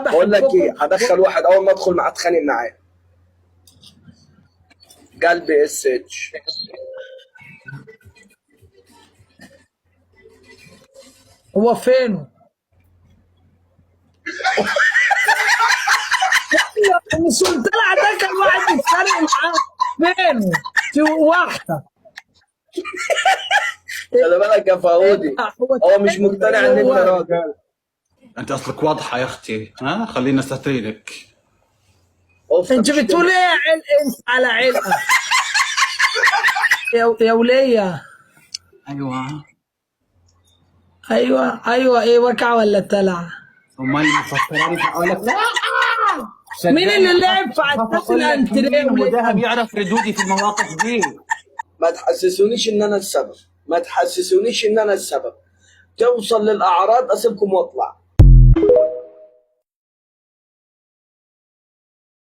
بقول لك ايه، هدخل واحد اول ما ادخل معاه اتخانق معاه. قلبي اس اتش. هو فين؟ مش طلع ده كان واحد يتخانق معاه. فين؟ في واحدة. خلي بالك يا فهودي، هو مش مقتنع ان انت راجل. انت اصلك واضحه يا اختي، ها خلينا استثيرك. انت بتقول ايه يا انت على علقه؟ يا وليه. ايوه ايوه ايه وقع ولا تلع؟ امال مفكراني اقول لك لا. مين اللي لعب في اساس الانتريه وده بيعرف ردودي في المواقف دي. ما تحسسونيش ان انا السبب، ما تحسسونيش ان انا السبب. توصل للاعراض اسيبكم واطلع.